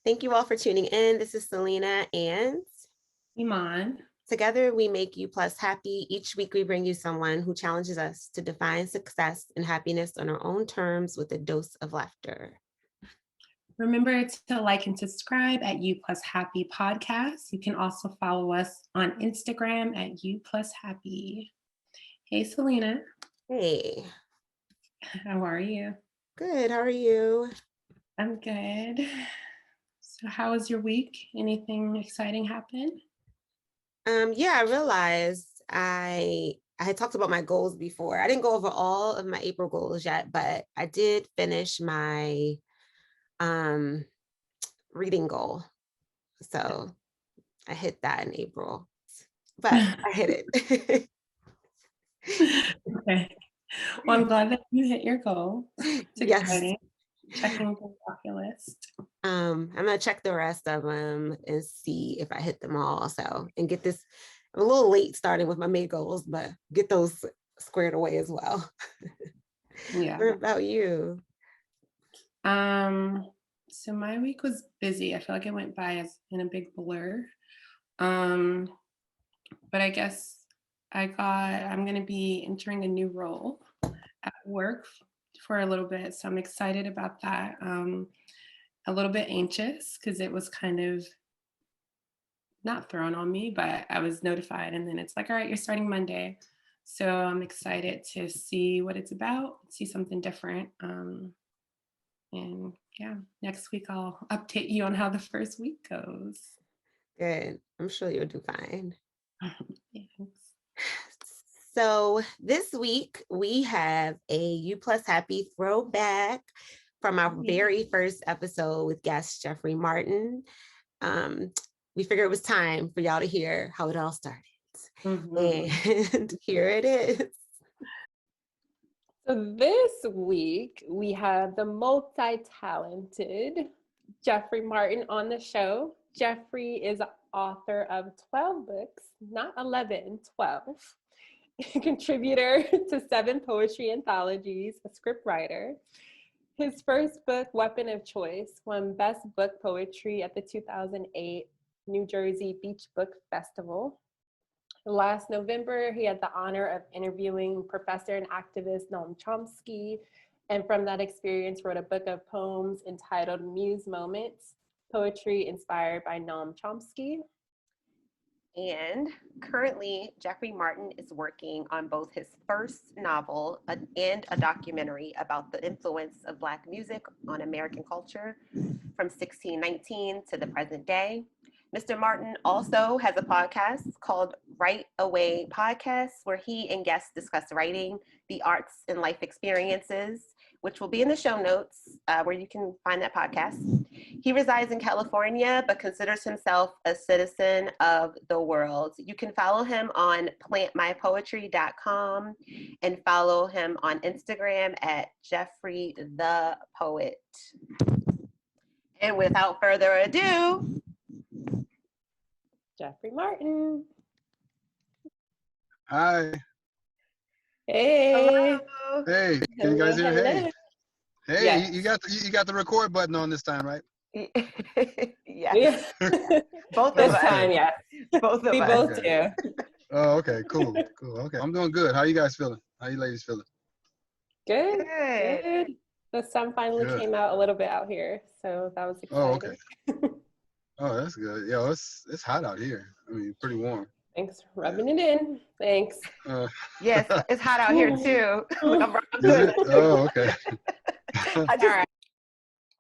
Thank you all for tuning in. This is Selena and Iman. together we make you plus happy. Each week we bring you someone who challenges us to define success and happiness on our own terms with a dose of laughter. Remember to like and subscribe at You Plus Happy Podcast. You can also follow us on Instagram at You Plus Happy. Hey, Selena. Hey. How are you? Good. How are you? I'm good. So how was your week? Anything exciting happen? Yeah, I realized I had talked about my goals before. I didn't go over all of my April goals yet, but I did finish my reading goal. So I hit that in April, but I hit it. Okay. Well, I'm glad that you hit your goal. It's Yes. exciting. Checking the bucket list. I'm gonna check the rest of them and see if I hit them all. So and get this. I'm a little late starting with my May goals, but get those squared away as well. Yeah. What about you? So my week was busy. I feel like it went by as in a big blur. But I guess I'm going to be entering a new role at work for a little bit. So I'm excited about that. A little bit anxious because it was kind of not thrown on me, but I was notified. And then it's like, all right, you're starting Monday. So I'm excited to see what it's about, see something different. And yeah, next week I'll update you on how the first week goes. Good. I'm sure you'll do fine. Thanks. So this week we have a You Plus Happy throwback from our very first episode with guest Jeffrey Martin. We figured it was time for y'all to hear how it all started. And here it is. So this week we have the multi-talented Jeffrey Martin on the show. Jeffrey is author of 12 books, not 11, 12. Contributor to 7 poetry anthologies, a script writer. His first book, Weapon of Choice, won Best Book Poetry at the 2008 New Jersey Beach Book Festival. Last November, he had the honor of interviewing professor and activist Noam Chomsky, and from that experience wrote a book of poems entitled Muse Moments, Poetry Inspired by Noam Chomsky. And currently, Jeffrey Martin is working on both his first novel and a documentary about the influence of Black music on American culture from 1619 to the present day. Mr. Martin also has a podcast called Write Away Podcast, where he and guests discuss writing, the arts, and life experiences, which will be in the show notes where you can find that podcast. He resides in California, but considers himself a citizen of the world. You can follow him on plantmypoetry.com and follow him on Instagram at Jeffrey the Poet. And without further ado, Jeffrey Martin. Hi. Hey. hello. Hey, can you guys hear? Hello. Hey, Yes. you got the record button on this time, right? Yes. Both of This us. time, yes. Both of We us. both Okay. do. Oh, okay, cool. Okay, I'm doing good. How you guys feeling? How you ladies feeling? Good. Good. Good. The sun finally Good. came out a little bit out here, so that was Oh, exciting. okay. Oh, that's good. Yeah, it's hot out here. I mean, pretty warm. Thanks for rubbing it in. Thanks. Yes, it's hot out here too. I'm Is good. it? Oh, okay. All right.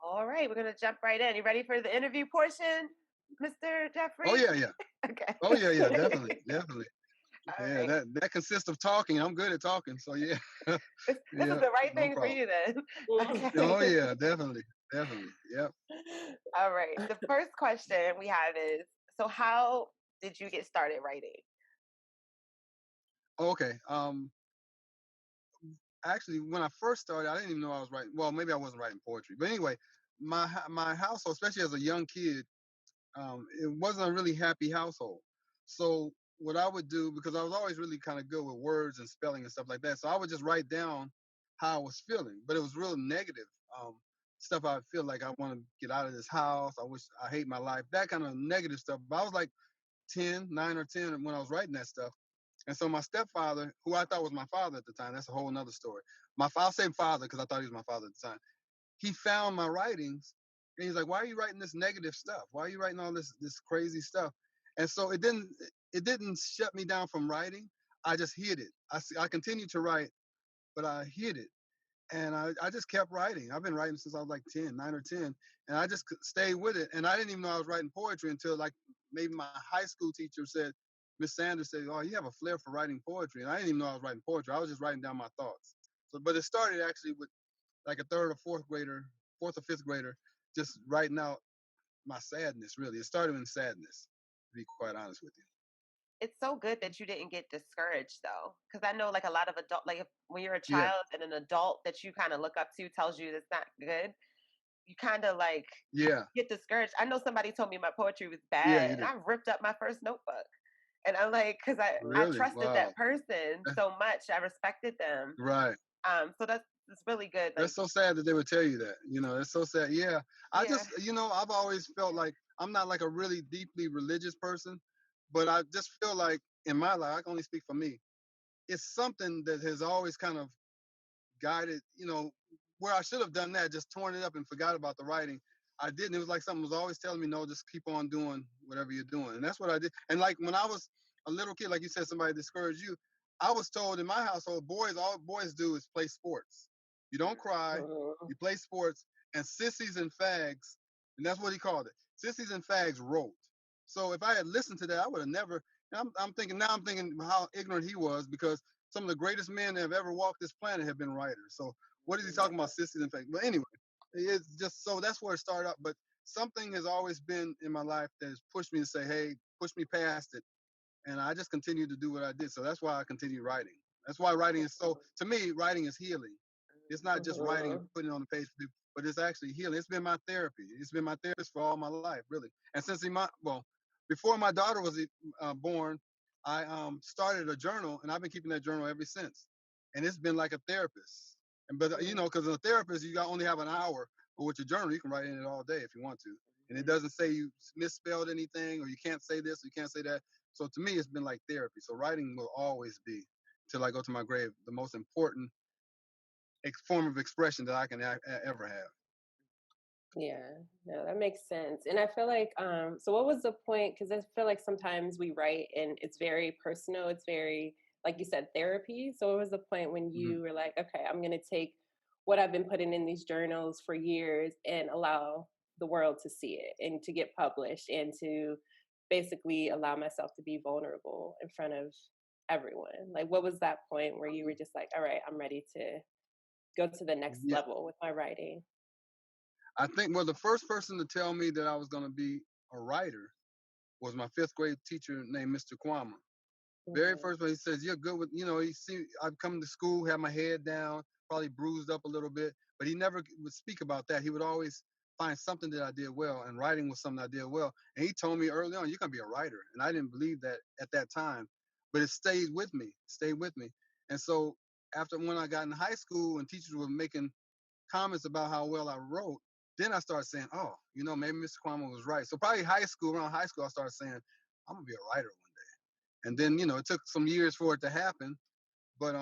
All right, we're gonna jump right in. You ready for the interview portion, Mr. Jeffrey? Oh yeah, yeah. Okay. Oh yeah, definitely. All Yeah, right. that consists of talking. I'm good at talking, so yeah. This is the right thing for you then. Okay. Oh yeah, definitely. Yep. All right. The first question we have is, so how did you get started writing? Okay. Actually, when I first started, I didn't even know I was writing. Well, maybe I wasn't writing poetry, but anyway, my household, especially as a young kid, it wasn't a really happy household. So what I would do, because I was always really kind of good with words and spelling and stuff like that, so I would just write down how I was feeling, but it was real negative. stuff I feel like I want to get out of this house. I hate my life. That kind of negative stuff. But I was like 9 or 10 when I was writing that stuff. And so my stepfather, who I thought was my father at the time, that's a whole nother story. I'll say father because I thought he was my father at the time. He found my writings and he's like, "Why are you writing this negative stuff? Why are you writing all this crazy stuff?" And so it didn't shut me down from writing. I just hid it. I continued to write, but I hid it. And I just kept writing. I've been writing since I was like 9 or 10. And I just stayed with it. And I didn't even know I was writing poetry until like maybe my high school teacher said, Miss Sanders said, "Oh, you have a flair for writing poetry." And I didn't even know I was writing poetry. I was just writing down my thoughts. So, but it started actually with like a fourth or fifth grader, just writing out my sadness, really. It started in sadness, to be quite honest with you. It's so good that you didn't get discouraged though, because I know like a lot of adult, like when you're a Yeah, child and an adult that you kind of look up to tells you that's not good, you kind of like yeah, get discouraged. I know somebody told me my poetry was yeah, bad, you and did. I ripped up my first notebook. And I'm like, because I Mhm. Really? trusted Wow. that person so much, I respected them. Right. So that's it's really good. Like, That's so sad that they would tell you that. It's so sad. Yeah. I yeah, just, I've always felt like I'm not like a really deeply religious person, but I just feel like in my life, I can only speak for me. It's something that has always kind of guided, where I should have done that, just torn it up and forgot about the writing. I didn't. It was like something was always telling me, no, just keep on doing whatever you're doing. And that's what I did. And like when I was a little kid, like you said, somebody discouraged you. I was told in my household, all boys do is play sports. You don't cry, Mhm. you play sports, and sissies and fags, and that's what he called it. Sissies and fags wrote. So if I had listened to that, I would have never. I'm thinking how ignorant he was because some of the greatest men that have ever walked this planet have been writers. So what is he talking about, sissies and fags? But anyway, it's just so that's where it started out. But something has always been in my life that has pushed me to say, hey, push me past it. And I just continued to do what I did. So that's why I continue writing. That's why writing is so, to me, writing is healing. It's not just writing and Mhm. putting it on the page for people, but it's actually healing. It's been my therapy. It's been my therapist for all my life, really. And before my daughter was born, I started a journal, and I've been keeping that journal ever since. And it's been like a therapist. Because a therapist, only have an hour, but with your journal, you can write in it all day if you want to. And it doesn't say you misspelled anything or you can't say this, or you can't say that. So to me, it's been like therapy. So writing will always be, till I go to my grave, the most important form of expression that I can ever have. Yeah, no, that makes sense. And I feel like, so what was the point? Because I feel like sometimes we write and it's very personal. It's very, like you said, therapy. So what was the point when Mm-hmm. you were like, okay, I'm going to take what I've been putting in these journals for years and allow the world to see it and to get published and to basically allow myself to be vulnerable in front of everyone? Like, what was that point where you were just like, all right, I'm ready to go to the next Yeah, level with my writing? I think the first person to tell me that I was going to be a writer was my fifth grade teacher named Mr. Kwama. Very Mhm. first one, he says, "You're good with," I'd come to school, have my head down, probably bruised up a little bit, but he never would speak about that. He would always find something that I did well, and writing was something I did well. And he told me early on, "You're gonna be a writer," and I didn't believe that at that time, but it stayed with me. And so when I got in high school and teachers were making comments about how well I wrote, then I started saying, "Oh, maybe Mr. Kwama was right." So probably around high school, I started saying, "I'm gonna be a writer one day." And then it took some years for it to happen, but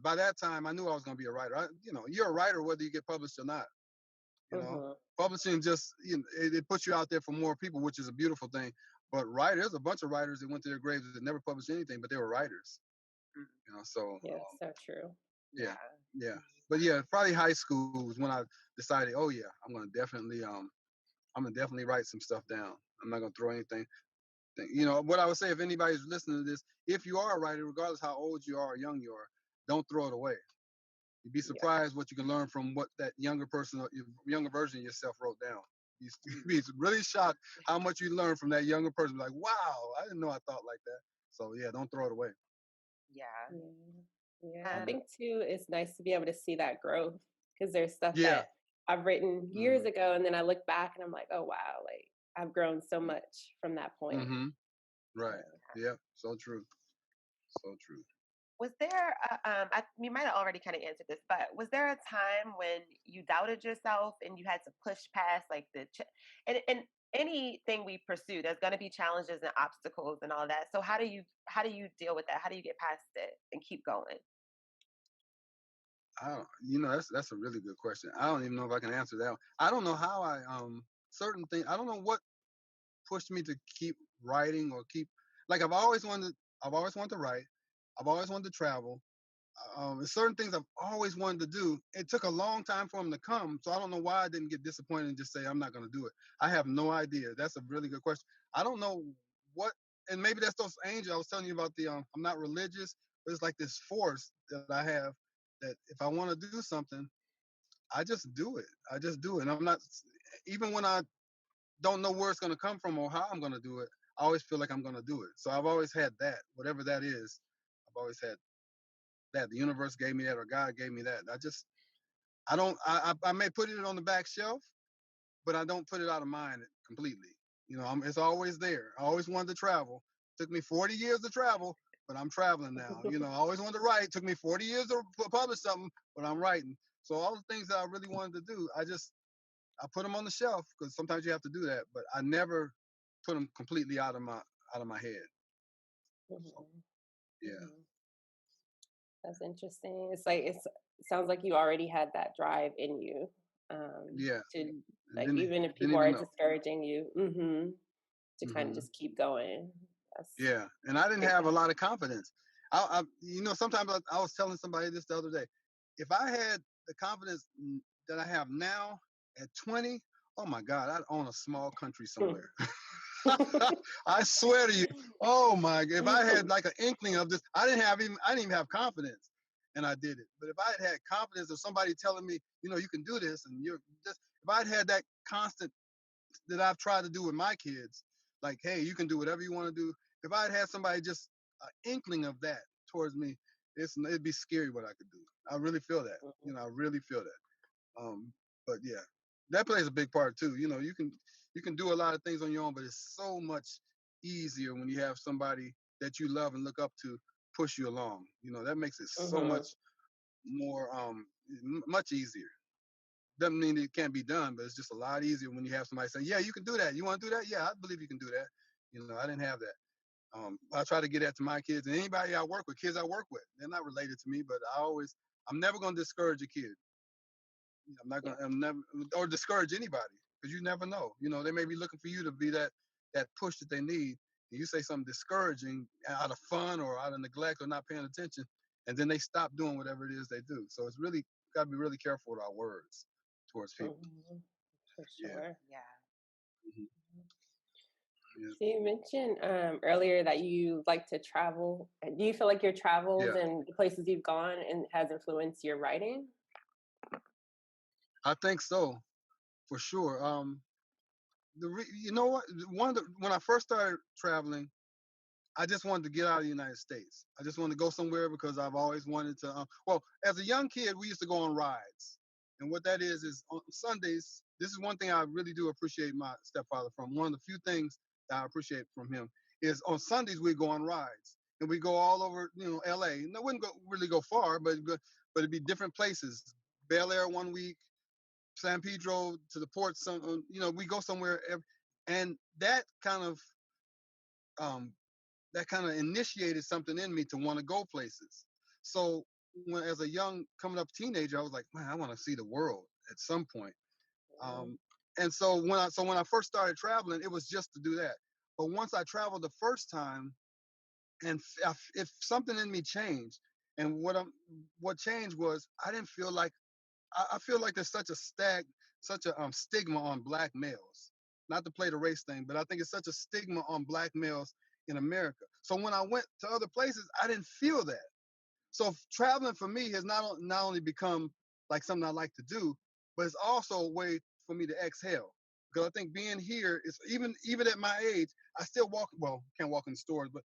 by that time I knew I was going to be a writer. You're a writer whether you get published or not. you know Mhm. Publishing just, it puts you out there for more people, which is a beautiful thing. But there's a bunch of writers that went to their graves that never published anything, but they were writers. So Yes, so true. yeah, yeah. yeah. But yeah, probably high school was when I decided, oh yeah, I'm gonna definitely write some stuff down. I'm not gonna throw anything. What I would say, if anybody's listening to this, if you are a writer, regardless how old you are or young you are, don't throw it away. You'd be Yeah. surprised what you can learn from what that younger person, younger version of yourself wrote down. You'd be really shocked how much you learn from that younger person. Like, wow, I didn't know I thought like that. So yeah, don't throw it away. Yeah. Yeah. Yeah. I Mhm. think too, it's nice to be able to see that growth because there's stuff Yeah. that I've written years Mhm. ago and then I look back and I'm like, oh wow, like I've grown so much from that point. Mhm. Right. Yeah. Yeah. So true. So true. Was there, you might have already kind of answered this, but was there a time when you doubted yourself and you had to push past like and anything we pursue, there's going to be challenges and obstacles and all that. So how do you deal with that? How do you get past it and keep going? I don't, that's a really good question. I don't even know if I can answer that one. I don't know how certain things. I don't know what pushed me to keep writing or keep like I've always wanted to write. I've always wanted to travel. There's certain things I've always wanted to do. It took a long time for them to come, so I don't know why I didn't get disappointed and just say I'm not going to do it. I have no idea. That's a really good question. I don't know what, and maybe that's those angels I was telling you about. I'm not religious, but it's like this force that I have that if I want to do something, I just do it. I just do it, and I'm not even when I don't know where it's going to come from or how I'm going to do it. I always feel like I'm going to do it. So I've always had that, whatever that is. I've always had that. The universe gave me that, or God gave me that. I don't. I may put it on the back shelf, but I don't put it out of mind completely. It's always there. I always wanted to travel. Took me 40 years to travel, but I'm traveling now. I always wanted to write. Took me 40 years to publish something, but I'm writing. So all the things that I really wanted to do, I put them on the shelf because sometimes you have to do that. But I never put them completely out of my head. So, Mhm. yeah. Mhm. That's interesting. It sounds like you already had that drive in you, Yeah. to And like didn't even if didn't people even are know. discouraging you, to kind of Hmm. just keep going. That's Yeah, and I didn't great have to a have. lot of confidence. Sometimes I was telling somebody this the other day. If I had the confidence that I have now at 20, oh my God, I'd own a small country somewhere. I swear to you. Oh my! If I had like an inkling of this, I didn't even have confidence, and I did it. But if I had confidence of somebody telling me, you can do this, and you're just, if I'd had that constant that I've tried to do with my kids, like, hey, you can do whatever you want to do. If I had somebody just an inkling of that towards me, it'd be scary what I could do. I really feel that. I really feel that. But yeah, that plays a big part too. You can do a lot of things on your own, but it's so much easier when you have somebody that you love and look up to push you along. That makes it so much Mhm. more much easier. Doesn't mean it can't be done, but it's just a lot easier when you have somebody saying, "Yeah, you can do that. You want to do that? Yeah, I believe you can do that." I didn't have that. I try to get that to my kids and anybody I work with, kids I work with. They're not related to me, but I'm never going to discourage a kid. Yeah. I'm never, or discourage anybody because you never know. They may be looking for you to be that push that they need. And you say something discouraging out of fun or out of neglect or not paying attention, and then they stop doing whatever it is they do. So it's really got to be really careful with our words towards people. For Yeah. sure. Yeah. Mhm. Mhm. Yeah. So you mentioned earlier that you like to travel. Do you feel like your travels Yeah. and the places you've gone and has influenced your writing? I think so for sure. You know what? When I first started traveling, I just wanted to get out of the United States. I just wanted to go somewhere because I've always wanted to. Well, as a young kid, we used to go on rides, and what that is on Sundays. This is one thing I really do appreciate my stepfather from. One of the few things that I appreciate from him is on Sundays we go on rides, and we go all over, L.A. And I wouldn't really go far, but it'd be different places. Bel Air one week, San Pedro to the port. We go somewhere, and um, that kind of initiated something in me to want to go places. So as a young coming up teenager, I was like, man, I want to see the world at some point. Um, and so when I first started traveling, it was just to do that. But once I traveled the first time, and if something in me changed, and what changed was I didn't feel like I feel like there's such a stigma on black males. Not to play the race thing, but I think it's such a stigma on black males in America. So when I went to other places, I didn't feel that. So traveling for me has not only become like something I like to do, but it's also a way for me to exhale. Because I think being here is even at my age, I still can't walk in the stores, but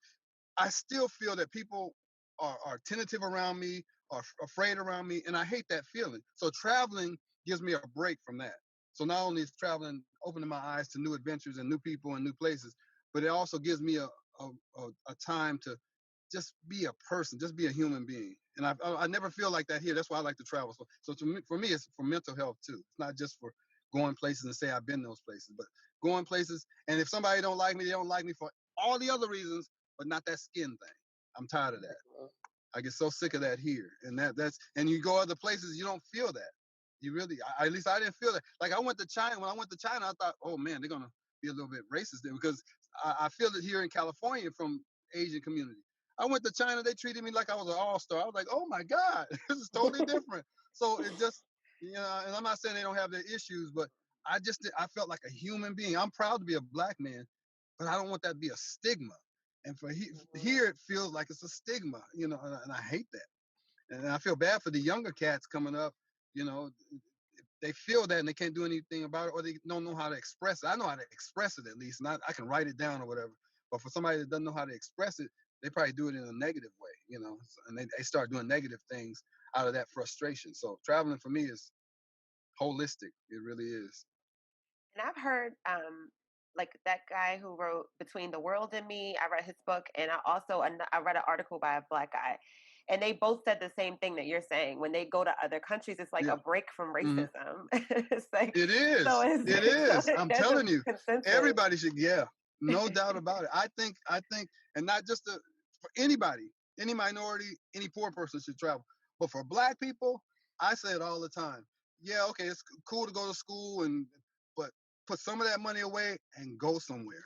I still feel that people are tentative around me, are afraid around me, and I hate that feeling. So traveling gives me a break from that. So not only is traveling opening my eyes to new adventures and new people and new places, but it also gives me a time just be a person, just be a human being. And I never feel like that here. That's why I like to travel. So for me, it's for mental health too. It's not just for going places and say I've been those places, but going places. And if somebody don't like me, they don't like me for all the other reasons, but not that skin thing. I'm tired of that. I get so sick of that here, and that's and you go other places, you don't feel that. You really, at least I didn't feel that. Like I went to China. When I went to China, I thought, oh man, they're gonna be a little bit racist there because I feel it here in California from Asian community. I went to China, they treated me like I was an all-star. I was like, oh my God, this is totally different. So it just, and I'm not saying they don't have their issues, but I felt like a human being. I'm proud to be a black man, but I don't want that to be a stigma. And for here, it feels like it's a stigma, and I hate that. And I feel bad for the younger cats coming up, you know, they feel that and they can't do anything about it, or they don't know how to express it. I know how to express it at least, and I can write it down or whatever. But for somebody that doesn't know how to express it, they probably do it in a negative way, and they start doing negative things out of that frustration. So traveling for me is holistic. It really is. And I've heard like that guy who wrote Between the World and Me. I read his book, and I read an article by a black guy, and they both said the same thing that you're saying. When they go to other countries, it's like Yeah. a break from hmm racism. It's like It is. so It so is. I'm there's a telling you, consensus. everybody should. Yeah, no doubt about it. I think, and not just for anybody, any minority, any poor person should travel. But for black people, I say it all the time. Yeah, okay, it's cool to go to school, but put some of that money away and go somewhere.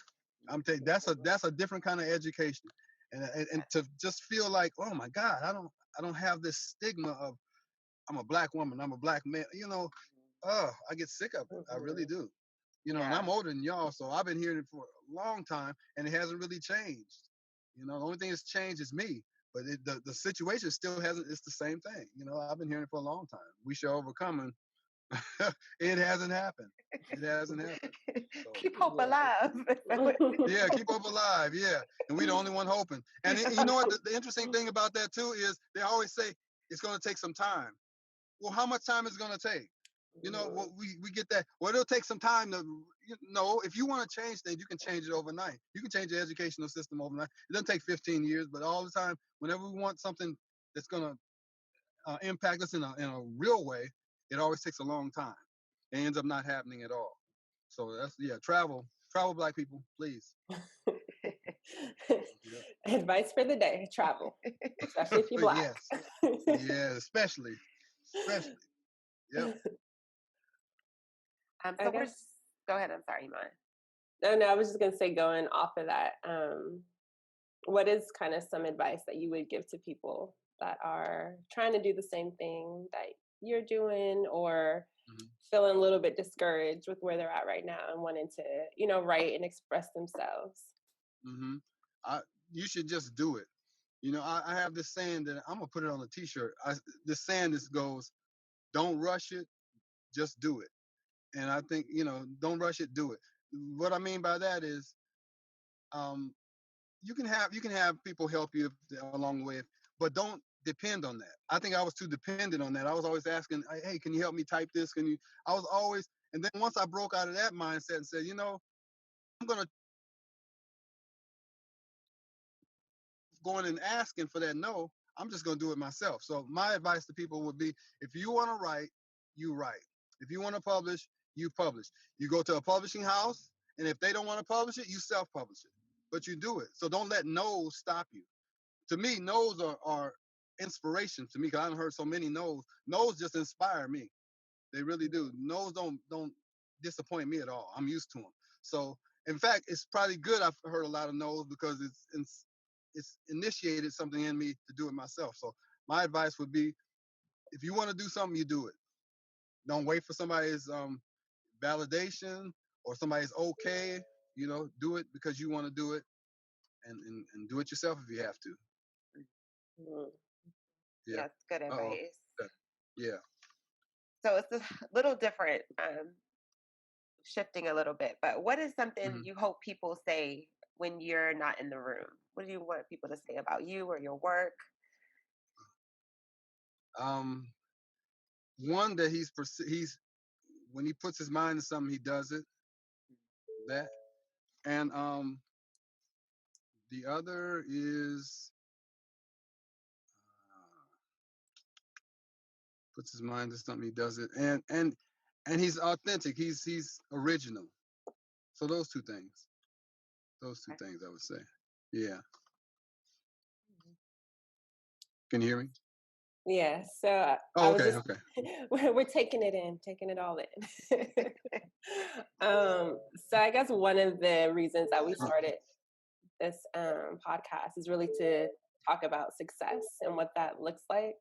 I'm telling you, that's a different kind of education, and to just feel like, oh my God, I don't have this stigma of I'm a black woman, I'm a black man. I get sick of it. I really do. And Yeah. I'm older than y'all, so I've been hearing it for a long time, and it hasn't really changed. The only thing that's changed is me, but the situation still hasn't. It's the same thing. I've been hearing it for a long time. We shall overcome, and it hasn't happened. It hasn't happened. So Keep hope alive. yeah, keep hope alive. Yeah, and we the only one hoping. And you know what? The interesting thing about that too is they always say it's going to take some time. Well, how much time is it going to take? Well, we get that. Well, it'll take some time to, if you want to change things, you can change it overnight. You can change the educational system overnight. It doesn't take 15 years, but all the time, whenever we want something that's going to impact us in a real way, it always takes a long time. It ends up not happening at all. So travel, black people, please. Yeah. Advice for the day: travel, especially if you're black. Yes, yeah, especially. Yep. So go ahead. I'm sorry, Iman. No, I was just gonna say, going off of that, what is kind of some advice that you would give to people that are trying to do the same thing that you're doing, or feeling a little bit discouraged with where they're at right now and wanting to, write and express themselves? You should just do it. I have this saying that I'm gonna put it on a T-shirt. This saying goes, "Don't rush it, just do it." And I think don't rush it, do it. What I mean by that is, you can have people help you along the way, but don't depend on that. I think I was too dependent on that. I was always asking, "Hey, can you help me type this? Can you?" I was always, and then once I broke out of that mindset and said, I'm gonna going and asking for that no, I'm just going to do it myself. So my advice to people would be, if you want to write, you write. If you want to publish, you publish. You go to a publishing house, and if they don't want to publish it, you self-publish it. But you do it. So don't let no's stop you. To me, no's are inspiration to me, because I've heard so many no's. No's just inspire me. They really do. No's don't disappoint me at all. I'm used to them. So in fact, it's probably good I've heard a lot of no's, because it's initiated something in me to do it myself. So my advice would be, if you want to do something, you do it. Don't wait for somebody's validation or somebody's okay. Do it because you want to do it, and do it yourself if you have to. Yeah. Yes, good Uh-oh. advice. Yeah. So it's a little different, shifting a little bit, but what is something you hope people say when you're not in the room? What do you want people to say about you or your work? One, that he's when he puts his mind to something, he does it. That. And the other is puts his mind to something, he does it, and he's authentic. He's original. So those two things. Those two things, I would say. Yeah. Can you hear me? Yeah, so I Oh, was okay, just okay. we're taking it in, taking it all in. So I guess one of the reasons that we started this podcast is really to talk about success and what that looks like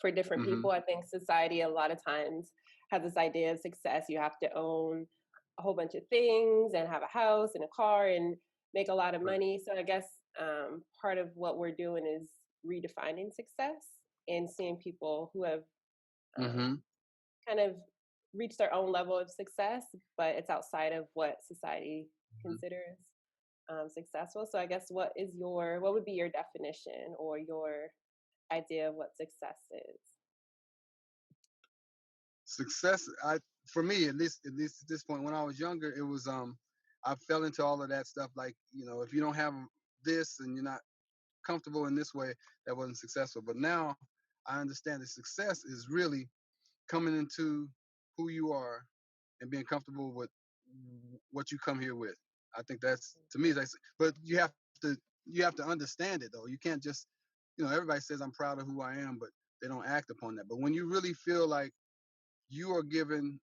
for different Mm-hmm. people. I think society a lot of times has this idea of success. You have to own a whole bunch of things and have a house and a car and make a lot of Right. money. So I guess part of what we're doing is redefining success and seeing people who have Mm-hmm. kind of reached their own level of success, but it's outside of what society considers successful. So I guess what would be your definition or your idea of what success is? Success, for me at least at this point, when I was younger, it was I fell into all of that stuff. Like, if you don't have this and you're not comfortable in this way, that wasn't successful. But now I understand that success is really coming into who you are and being comfortable with what you come here with. I think that's, to me, that's, but to you have to understand it though. You can't just, everybody says I'm proud of who I am, but they don't act upon that. But when you really feel like you are given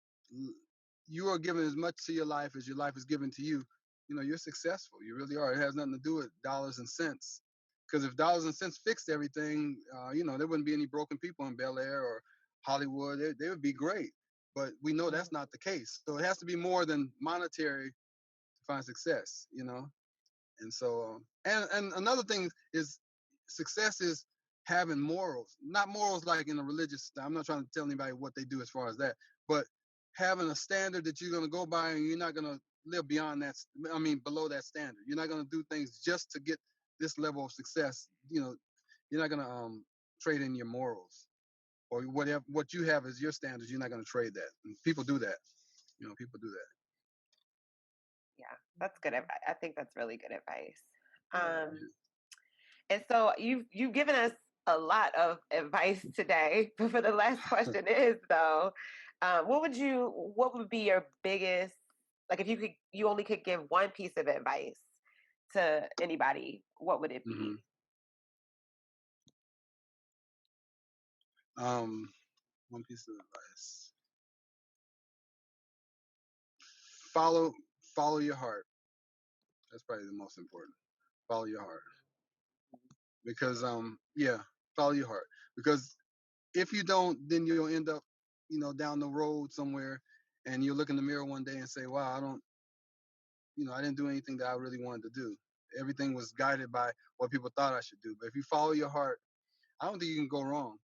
you are given as much to your life as your life is given to you, you're successful. You really are. It has nothing to do with dollars and cents. Because if dollars and cents fixed everything, there wouldn't be any broken people in Bel Air or Hollywood. They would be great. But we know that's not the case. So it has to be more than monetary to find success, And so, and another thing is, success is having morals, not morals like in a religious. I'm not trying to tell anybody what they do as far as that, but having a standard that you're going to go by, and you're not going to live beyond that. I mean, below that standard. You're not going to do things just to get this level of success. You're not going to trade in your morals or whatever. What you have as your standards, you're not going to trade that. And people do that. People do that. Yeah, that's good advice. I think that's really good advice. And so you've given us a lot of advice today. But for the last question is though, what would be your biggest, like if you only could give one piece of advice to anybody, what would it be? One piece of advice: follow your heart. That's probably the most important. Follow your heart, because follow your heart. Because if you don't, then you'll end up, down the road somewhere, and you'll look in the mirror one day and say, "Wow, I didn't do anything that I really wanted to do. Everything was guided by what people thought I should do." But if you follow your heart, I don't think you can go wrong.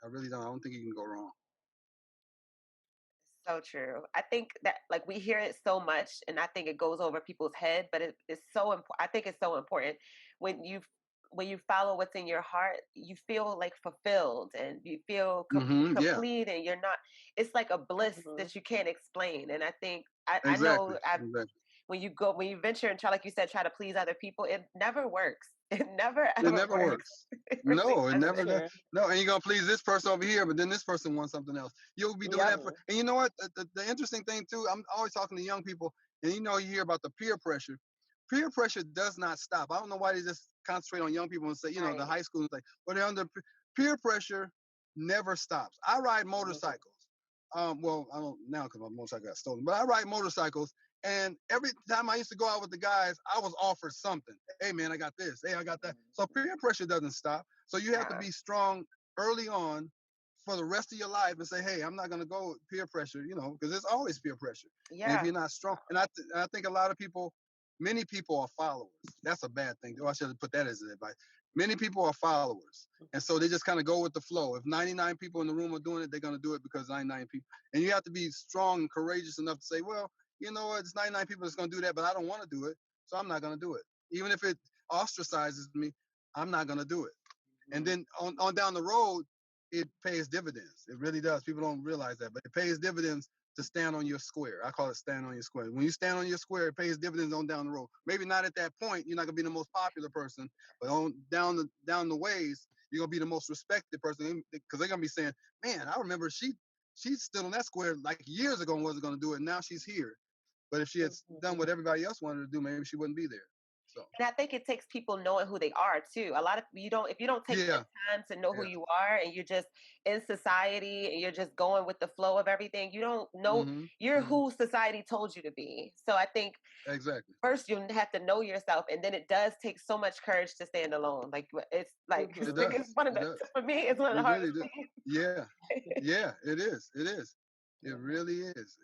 I really don't. I don't think you can go wrong. So true. I think that like we hear it so much, and I think it goes over people's head, but it's so important. I think it's so important when you follow what's in your heart, you feel like fulfilled and you feel Mm-hmm. Yeah. complete, and you're not. It's like a bliss that you can't explain. And I think I Exactly. know Exactly. when you venture and try, like you said, try to please other people, it never works. It never It ever never works. works. It really No, it That's never doesn't. does. true. No, and you're gonna please this person over here, but then this person wants something else. You'll be doing Yep. that and you know what? The interesting thing too, I'm always talking to young people, and you hear about the peer pressure. Peer pressure does not stop. I don't know why they just concentrate on young people and say, Right. the high school and say, well, they're under peer pressure. Never stops. I ride motorcycles. Well, I don't now because my motorcycle got stolen, but I ride motorcycles. And every time I used to go out with the guys, I was offered something. Hey, man, I got this. Hey, I got that. So peer pressure doesn't stop. So you have to Yeah. be strong early on for the rest of your life and say, hey, I'm not going to go with peer pressure, because there's always peer pressure. And if Yeah. you're not strong, and I think a lot of people, many people are followers. That's a bad thing. Oh, I should have put that as an advice. Many people are followers. And so they just kind of go with the flow. If 99 people in the room are doing it, they're going to do it because 99 people. And you have to be strong and courageous enough to say, well, you know what, it's 99 people that's going to do that, but I don't want to do it, so I'm not going to do it. Even if it ostracizes me, I'm not going to do it. And then on down the road, it pays dividends. It really does. People don't realize that, but it pays dividends to stand on your square. I call it stand on your square. When you stand on your square, it pays dividends on down the road. Maybe not at that point, you're not gonna be the most popular person, but on down the ways, you're gonna be the most respected person because they're gonna be saying, "Man, I remember she stood on that square like years ago and wasn't gonna do it. And now she's here. But if she had done what everybody else wanted to do, maybe she wouldn't be there." So And I think it takes people knowing who they are too. A lot of you don't if you don't take the yeah, time to know who yeah, you are and you're just in society and you're just going with the flow of everything, you don't know mm-hmm, you're mm-hmm, who society told you to be. So I think exactly. first you have to know yourself, and then it does take so much courage to stand alone. Like it's like It it's does. one of It the does. for me it's one of the It really hardest does. things. Yeah, yeah. It is. It is. It really is.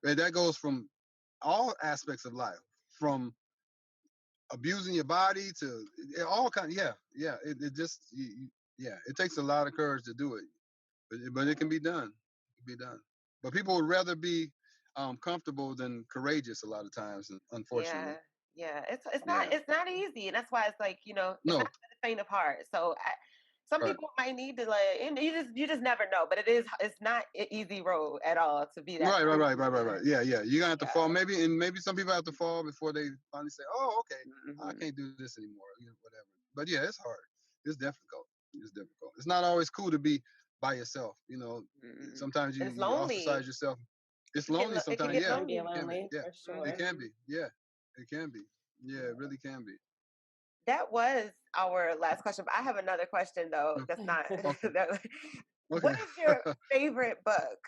And that goes from all aspects of life, from abusing your body to all kind. Yeah, yeah. It just yeah. It takes a lot of courage to do it, but it can be done. It can be done. But people would rather be comfortable than courageous a lot of times, Yeah, unfortunately. yeah. Yeah. It's not easy, and that's why it's like it's not No. for the faint of heart. So some Right. people might need to like, and you just never know. But it's not an easy road at all to be that Right, right, right, right, right, courageous. right. Yeah, yeah. You're gonna have to fall. Yeah. Maybe some people have to fall before they finally say, "Oh, okay, I Hmm. can't do this anymore." Whatever. But yeah, it's hard. It's difficult. It's difficult. It's not always cool to be by yourself. Hmm. Sometimes And it's you ostracize lonely. yourself. It's lonely It can sometimes. It get Yeah, can be lonely. it can be. lonely Yeah, for it sure. can Hmm. be. Yeah, it can be. Yeah, it really can be. That was our last question. But I have another question though. That's not. Okay, What okay. is your favorite book?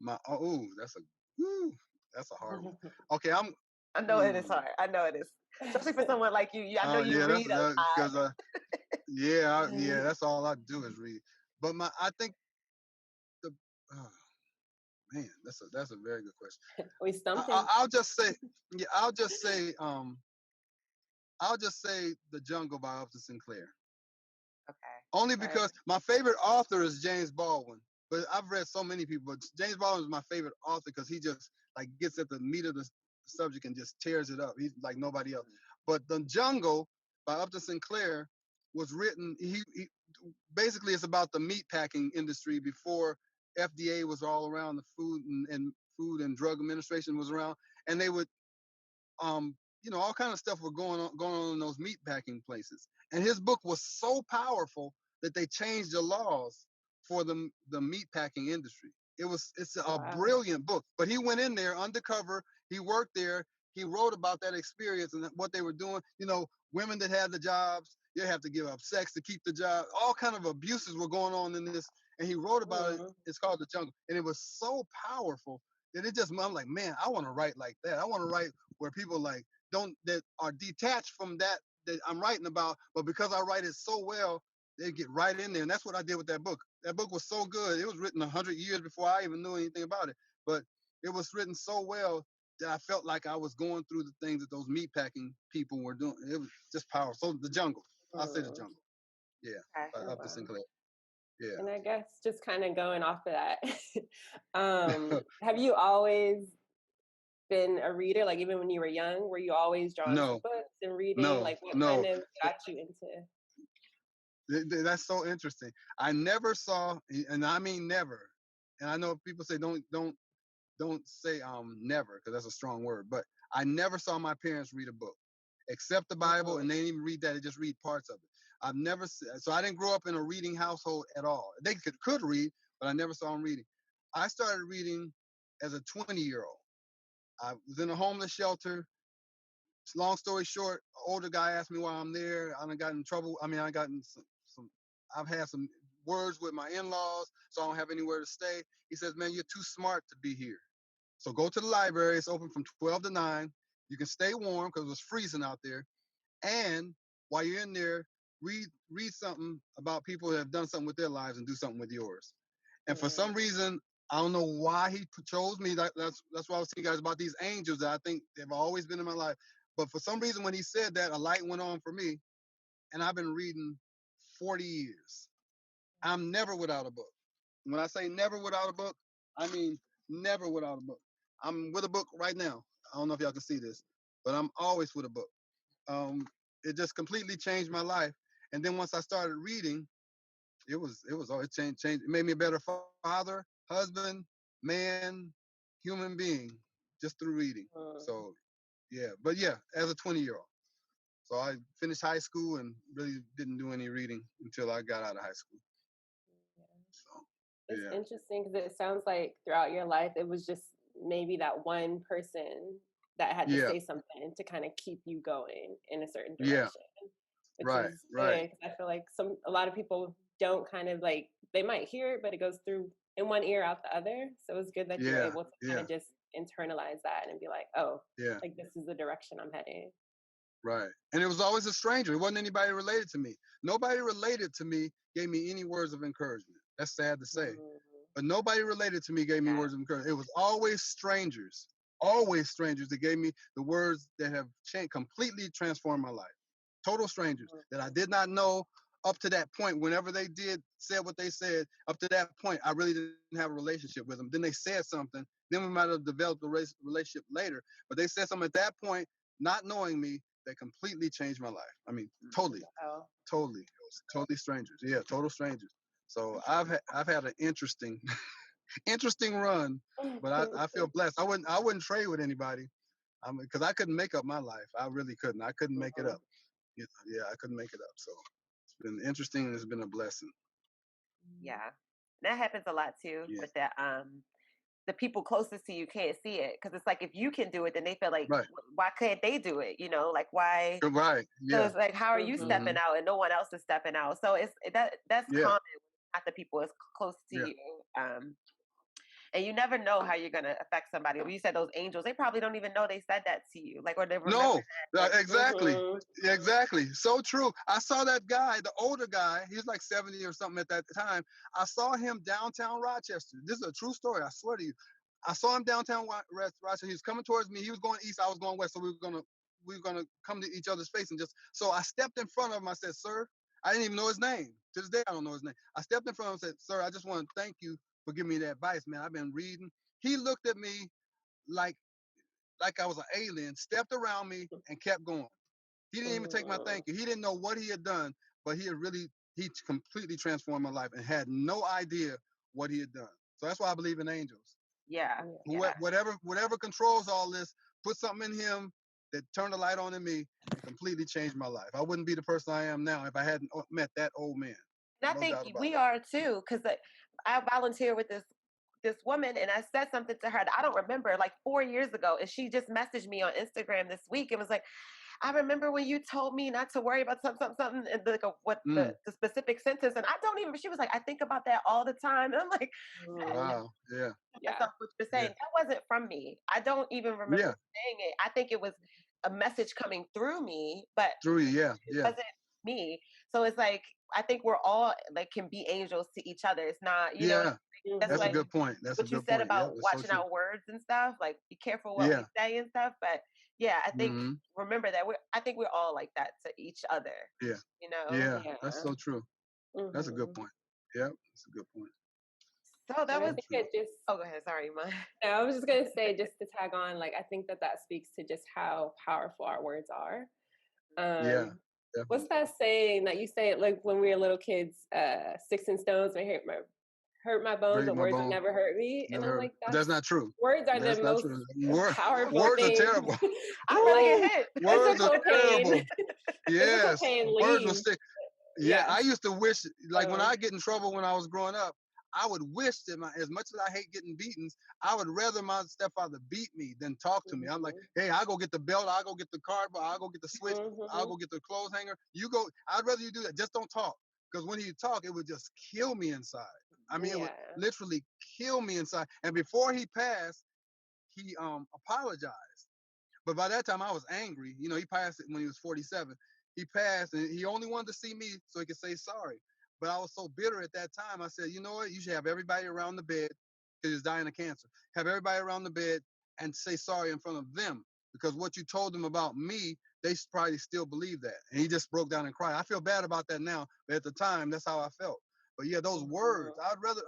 That's a ooh, that's a hard one. Okay, I'm. I know it is Hmm. hard. I know it is, especially for someone like you. I know you Yeah, that's read a that lot. because yeah, that's all I do is read. But I think the oh, man, that's a very good question. We stumped I, him. I'll just say, yeah, I'll just say The Jungle by Upton Sinclair. Okay. Only Okay. because my favorite author is James Baldwin, but I've read so many people. But James Baldwin is my favorite author because he just like gets at the meat of the subject and just tears it up. He's like nobody else. But The Jungle by Upton Sinclair was written. He basically it's about the meat packing industry before FDA was all around. The Food and Drug Administration was around, and they would all kind of stuff were going on in those meat packing places. And his book was so powerful that they changed the laws for the meat packing industry. It's a Wow. brilliant book. But he went in there undercover. He worked there. He wrote about that experience and what they were doing. Women that had the jobs, they have to give up sex to keep the job. All kind of abuses were going on in this. And he wrote about it. Mm. It's called The Jungle. And it was so powerful that I'm like, man, I want to write like that. I want to write where people like don't that are detached from that I'm writing about, but because I write it so well, they get right in there. And that's what I did with that book. That book was so good. It was written 100 years before I even knew anything about it. But it was written so well that I felt like I was going through the things that those meatpacking people were doing. It was just powerful. So The Jungle. I'll say The Mm. Jungle. Yeah. Okay. By Oh, Upton wow. Sinclair. Yeah. And I guess just kind of going off of that, have you always been a reader? Like even when you were young, were you always drawn to No, books and reading? no, Like what kind no. of got you into? That's so interesting. I never saw, and I mean never. And I know people say don't say never because that's a strong word, but I never saw my parents read a book except the Bible, Mhm. and they didn't even read that; they just read parts of it. So I didn't grow up in a reading household at all. They could read, but I never saw them reading. I started reading as a 20-year-old. I was in a homeless shelter. Long story short, an older guy asked me why I'm there. I done got in trouble. I mean, I got in some I've had some words with my in-laws, so I don't have anywhere to stay. He says, man, you're too smart to be here. So go to the library. It's open from 12 to 9. You can stay warm because it was freezing out there. And while you're in there, read something about people that have done something with their lives and do something with yours. And for some Mm. reason, I don't know why he chose me. That's why I was telling you guys about these angels that I think they've always been in my life. But for some reason, when he said that, a light went on for me, and I've been reading 40 years. I'm never without a book. When I say never without a book, I mean never without a book. I'm with a book right now. I don't know if y'all can see this, but I'm always with a book. Um, it just completely changed my life. And then once I started reading, It changed. It made me a better father, husband, man, human being, just through reading. So yeah, but yeah, as a 20-year-old. So I finished high school and really didn't do any reading until I got out of high school. So It's yeah, interesting because it sounds like throughout your life, it was just maybe that one person that had to yeah, say something to kind of keep you going in a certain yeah. direction, which Right, is right. good because I feel like a lot of people don't kind of like, they might hear it, but it goes through in one ear out the other. So it's good that you were Yeah, able to kind yeah, of just internalize that and be like, oh, yeah. like this is the direction I'm heading. Right. And it was always a stranger. It wasn't anybody related to me. Nobody related to me gave me any words of encouragement. That's sad to say. But nobody related to me gave me Yeah. words of encouragement. It was always strangers that gave me the words that have completely transformed my life. Total strangers that I did not know up to that point. Whenever they said what they said, up to that point, I really didn't have a relationship with them. Then they said something. Then we might have developed a relationship later. But they said something at that point, not knowing me, that completely changed my life. I mean, totally. Wow. Totally. It was totally strangers. Yeah, total strangers. So I've had an interesting run, but I feel blessed. I wouldn't trade with anybody. Because I couldn't make up my life. I really couldn't. I couldn't make it up. Yeah, I couldn't make it up. So it's been interesting and it's been a blessing. Yeah. That happens a lot too Yeah. with the people closest to you can't see it because it's like if you can do it, then they feel like Right. why can't they do it? Like why? Right. So Yeah. it's like how are you stepping out and no one else is stepping out? So that's Yeah. common. Not the people as close to Yeah. you. And you never know how you're gonna affect somebody. When you said those angels, they probably don't even know they said that to you, like or they remember No, that. Like, exactly. Exactly. So true. I saw that guy, the older guy, he was like 70 or something at that time. I saw him downtown Rochester. This is a true story, I swear to you. I saw him downtown Rochester. He was coming towards me. He was going east, I was going west. So we were gonna come to each other's face and so I stepped in front of him. I said, sir, I didn't even know his name. To this day, I don't know his name. I stepped in front of him and said, sir, I just want to thank you for giving me that advice, man. I've been reading. He looked at me like I was an alien, stepped around me and kept going. He didn't even take my thank you. He didn't know what he had done, but he completely transformed my life and had no idea what he had done. So that's why I believe in angels. yeah. Whatever controls all this, put something in him that turned a light on in me and completely changed my life. I wouldn't be the person I am now if I hadn't met that old man. And I No think doubt about we it. are too, because I volunteer with this woman, and I said something to her that I don't remember, like 4 years ago, and she just messaged me on Instagram this week. It was like, I remember when you told me not to worry about something, and what the specific sentence, and I don't even. She was like, I think about that all the time, and I'm like, Wow. Yeah. that's not what you're saying. That wasn't from me. I don't even remember Yeah. saying it. I think it was a message coming through me, but Through you. Yeah. it Yeah. wasn't me. So it's like I think we're all like can be angels to each other. It's not, Yeah. that's That's a like good point. That's a what you good said point. Yeah, about it's so watching true. our words and stuff. Like be careful what we Yeah. say and stuff. But yeah, I think Mm-hmm. remember that I think we're all like that to each other. Yeah. You know? Yeah. That's so true. That's a good point. Yeah, that's a good point. So that And I was think it just, oh go ahead, sorry, Ma. no, I was just gonna say, just to tag on, like I think that speaks to just how powerful our words are. Yeah. What's Definitely. that saying that you say like when we were little kids? Sticks and stones may hurt my bones, Break but my words will bone. never hurt me. And Never I'm heard. like, But that's not true. words are That's the not most true. powerful Words are thing. terrible. I'd rather Woo! get hit. Words are cocaine. terrible. Yes. cocaine Words will leaves. stick. Yeah, Yes. I used to wish, like when I get in trouble when I was growing up, I would wish that as much as I hate getting beatings, I would rather my stepfather beat me than talk to me. I'm like, hey, I'll go get the belt, I'll go get the cardboard, I'll go get the switch, I'll go get the clothes hanger. You go, I'd rather you do that. Just don't talk. Because when he talk, it would just kill me inside. I mean, it would literally kill me inside. And before he passed, he apologized. But by that time, I was angry. You know, he passed it when he was 47. He passed, and he only wanted to see me so he could say sorry. But I was so bitter at that time. I said, you know what? You should have everybody around the bed because he was dying of cancer. Have everybody around the bed and say sorry in front of them because what you told them about me, they probably still believe that. And he just broke down and cried. I feel bad about that now, but at the time, that's how I felt. But yeah, those words,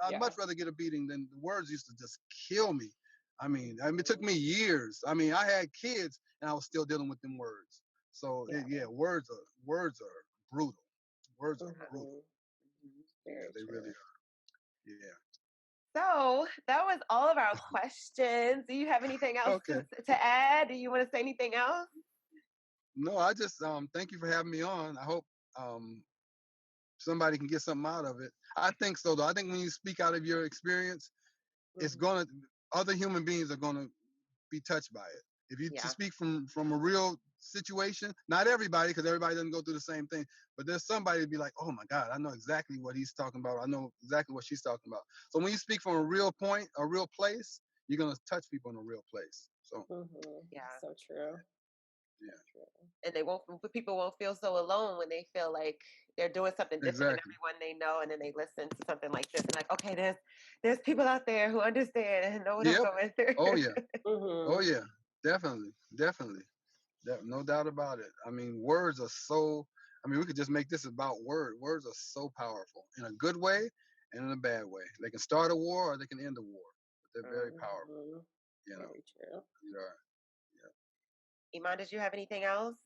I'd much rather get a beating than the words used to just kill me. I mean, it took me years. I mean, I had kids and I was still dealing with them words. So words are brutal. Words are brutal. Yeah, Very they true. really are. Yeah. So that was all of our questions. Do you have anything else Okay. to add? Do you want to say anything else? No, I just thank you for having me on. I hope um somebody can get something out of it. I think so though. I think when you speak out of your experience, it's Mhm. gonna other human beings are gonna be touched by it. If you to Yeah. speak from a real situation, not everybody, because everybody doesn't go through the same thing, but there's somebody to be like, oh my God, I know exactly what he's talking about. I know exactly what she's talking about. So when you speak from a real point, a real place, you're gonna touch people in a real place. So Yeah. So true. yeah, True. And people won't feel so alone when they feel like they're doing something different than exactly. everyone they know, and then they listen to something like this and like, okay, there's people out there who understand and know what I'm Yep. going through. Oh yeah. Oh Mhm. yeah. Definitely. Definitely. No doubt about it. I mean, words are so. I mean, we could just make this about words. Words are so powerful in a good way and in a bad way. They can start a war or they can end a war. But they're very powerful. Mhm. You know. Very true. They are. Iman, did you have anything else?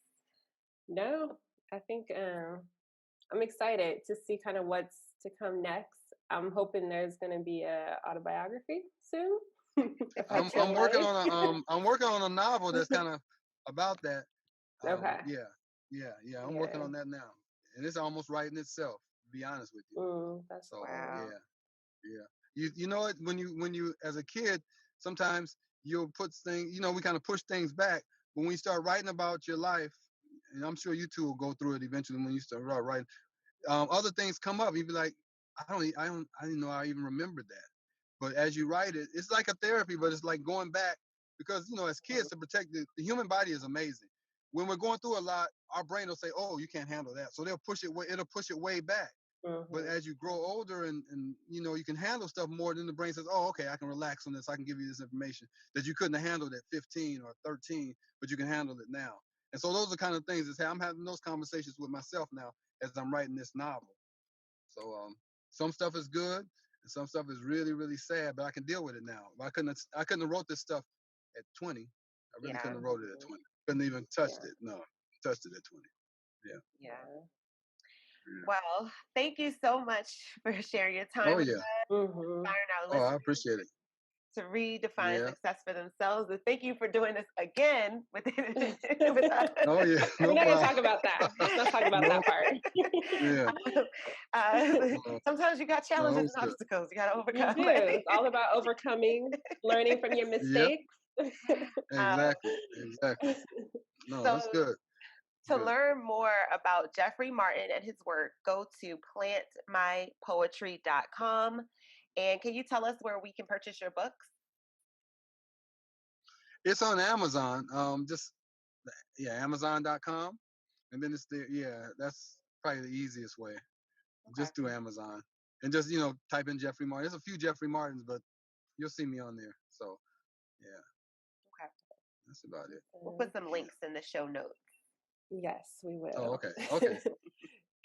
No, I think I'm excited to see kind of what's to come next. I'm hoping there's going to be a autobiography soon I'm about your working life. on a I'm working on a novel that's kind of about that. Okay. Yeah. I'm working Yeah. on that now, and it's almost writing itself. To be honest with you. That's So cool. Wow. yeah. You know what? When you as a kid, sometimes you'll put things. You know, we kind of push things back. But when you start writing about your life, and I'm sure you two will go through it eventually when you start writing. Other things come up. You'd be like, I didn't know I even remembered that. But as you write it, it's like a therapy, but it's like going back because as kids to protect the human body is amazing. When we're going through a lot, our brain will say, "Oh, you can't handle that," so they'll push it. It'll push it way back. But Mhm. as you grow older and you can handle stuff more, then the brain says, "Oh, okay, I can relax on this. I can give you this information that you couldn't have handled at 15 or 13, but you can handle it now." And so those are kind of things I'm having those conversations with myself now as I'm writing this novel. So some stuff is good and some stuff is really, really sad, but I can deal with it now. I couldn't have wrote this stuff at 20. I really Yeah. couldn't have wrote it at Mhm. 20. Couldn't even touched Yeah. it. No, touched it at 20. Yeah. Yeah. Yeah. Yeah. Well, thank you so much for sharing your time Oh with yeah. Mhm. inspiring our Oh, I listeners appreciate it. to redefine Yeah. success for themselves. And thank you for doing this again with, with us. Oh yeah. We're No not gonna problem. talk about that. Let's not talk about No. that part. Yeah. Sometimes you got No, challenges it's and good. obstacles you got to You overcome. do. It's all about overcoming, learning from your Yep. mistakes. um, Exactly. Exactly. No, so that's good. to Good. learn more about Jeffrey Martin and his work, go to plantmypoetry.com. And can you tell us where we can purchase your books? It's on Amazon. Just Amazon.com. And then it's there. Yeah, that's probably the easiest way. Okay. Just do Amazon and just type in Jeffrey Martin. There's a few Jeffrey Martins, but you'll see me on there. So yeah, Okay. that's about it. We'll put some links in the show notes. Yes, we Oh, will. okay. Okay.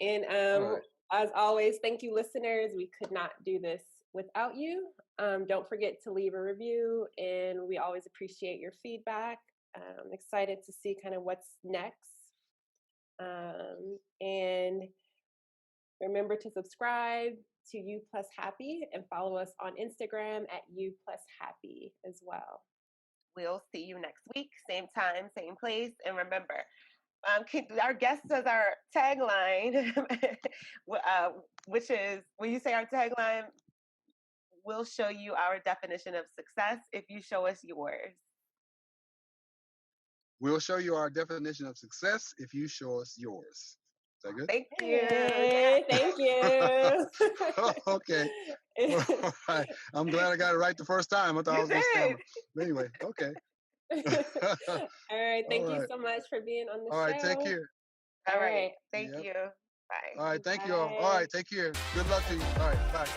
And All right. as always, thank you, listeners. We could not do this without you. Don't forget to leave a review, and we always appreciate your feedback. I'm excited to see kind of what's next. And remember to subscribe to U Plus Happy and follow us on Instagram at U Plus Happy as well. We'll see you next week, same time, same place. And remember, our guest says our tagline, which is, when you say our tagline, we'll show you our definition of success if you show us yours. We'll show you our definition of success if you show us yours. Is that good? Thank you. Hey, thank you. Okay. All right. I'm glad I got it right the first time. I thought I You was going to did. stammer. But anyway, okay. All right. All Thank you right. so much for being on the All right. Take show. care. All All right. right. Thank Yep. you. Bye. All right. Thank you all. All Bye. right. Take care. Good luck to you. All right. Bye.